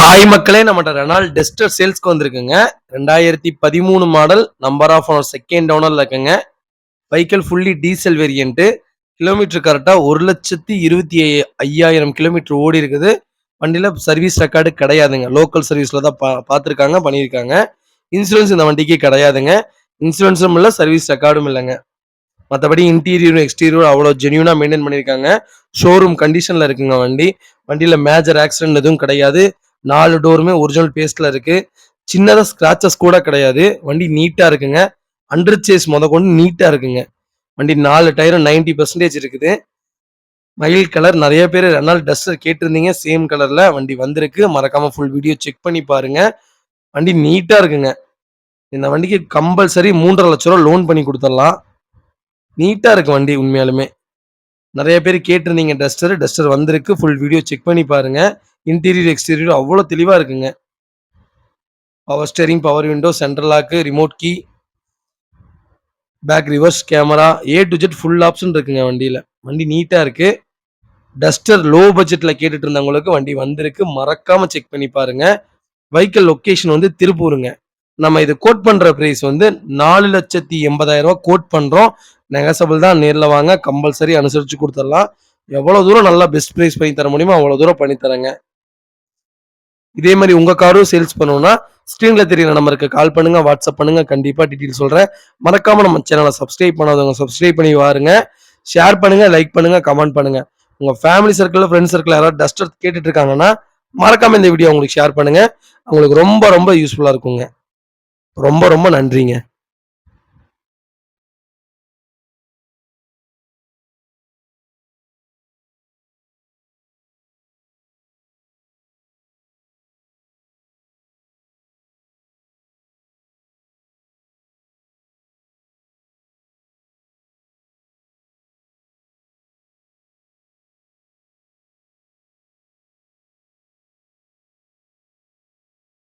Hi மக்களே, நம்மகிட்ட Reynold duster சேல்ஸ்க்கு வந்திருக்குங்க. 2013 model, number of owner second ஓனர்ல இருக்குங்க. Vehicle fully diesel variant. Kilometre கரெக்டா 1,25,000 கிலோமீட்டர் ஓடி இருக்குது. வண்டியில சர்வீஸ் ரெக்கார்டு கிடையாதுங்க. லோக்கல் சர்வீஸ்ல தான் பார்த்துருக்காங்க, பண்ணியிருக்காங்க. இன்சூரன்ஸ் இந்த வண்டிக்கு கிடையாதுங்க. இன்சூரன்ஸும் இல்லை, சர்வீஸ் ரெக்கார்டும் இல்லைங்க. மற்றபடி இன்டீரியர் எக்ஸ்டீரியர் அவ்வளோ ஜென்யூனா மெயின்டைன் பண்ணியிருக்காங்க. ஷோரூம் கண்டிஷன்ல இருக்குங்க வண்டி. வண்டியில மேஜர் ஆக்சிடென்ட் எதுவும் கிடையாது. 4 டோருமே ஒரிஜினல் பேஸ்ட்ல இருக்கு. சின்னதா ஸ்கிராச்சஸ் கூட கிடையாது. வண்டி நீட்டா இருக்குங்க. அண்டர் சேஸ் கொண்டு நீட்டா இருக்குங்க. வண்டி 4 டயரும் 90% இருக்குது. மயில் கலர். நிறைய பேர் ரெனால்ட் டஸ்டர் கேட்டிருந்தீங்க. சேம் கலர்ல வண்டி வந்திருக்கு. மறக்காம ஃபுல் வீடியோ செக் பண்ணி பாருங்க. வண்டி நீட்டா இருக்குங்க. இந்த வண்டிக்கு கம்பல்சரி 3.5 லட்ச ரூபா லோன் பண்ணி கொடுத்துடலாம். நீட்டா இருக்கு வண்டி. உண்மையாலுமே நிறைய பேர் கேட்டிருந்தீங்க டஸ்டர் வந்திருக்கு. ஃபுல் வீடியோ செக் பண்ணி பாருங்க. இன்டீரியர் எக்ஸ்டீரியர் அவ்வளோ தெளிவா இருக்குங்க. Power steering, power window, central lock, remote key, back reverse camera, A to Z full option இருக்குங்க வண்டியில. வண்டி நீட்டா இருக்கு. டஸ்டர் லோ பட்ஜெட்ல கேட்டுட்டு இருந்தவங்களுக்கு வண்டி வந்திருக்கு. மறக்காம செக் பண்ணி பாருங்க. வெஹிக்கிள் லொகேஷன் வந்து திருப்பூருங்க. நம்ம இது கோட் பண்ற பிரைஸ் வந்து 4,80,000 ரூபாய் கோட் பண்றோம். நெகசபிள் தான். நேர்ல வாங்க, கம்பல்சரி அனுசரிச்சு கொடுத்துடலாம். எவ்வளவு தூரம் நல்லா பெஸ்ட் பிரைஸ் பண்ணி தர முடியுமோ அவ்வளவு தூரம் பண்ணி தரேங்க. இதே மாதிரி உங்க காரும் சேல்ஸ் பண்ணணும்னா ஸ்கிரீன்ல தெரியுற நம்பருக்கு கால் பண்ணுங்க, வாட்ஸ்அப் பண்ணுங்க. கண்டிப்பா டீடைல் சொல்றேன். மறக்காம நம்ம சேனலை சப்ஸ்கிரைப் பண்ணாதவங்க சப்ஸ்கிரைப் பண்ணி வாருங்க. ஷேர் பண்ணுங்க, லைக் பண்ணுங்க, கமெண்ட் பண்ணுங்க. உங்க ஃபேமிலி சர்க்கிள், ஃப்ரெண்ட் சர்க்கிள் யாராவது டஸ்டர் கேட்டுட்டு இருக்காங்கன்னா மறக்காம இந்த வீடியோ உங்களுக்கு ஷேர் பண்ணுங்க. உங்களுக்கு ரொம்ப ரொம்ப யூஸ்ஃபுல்லா இருக்குங்க. ரொம்ப ரொம்ப நன்றிங்க.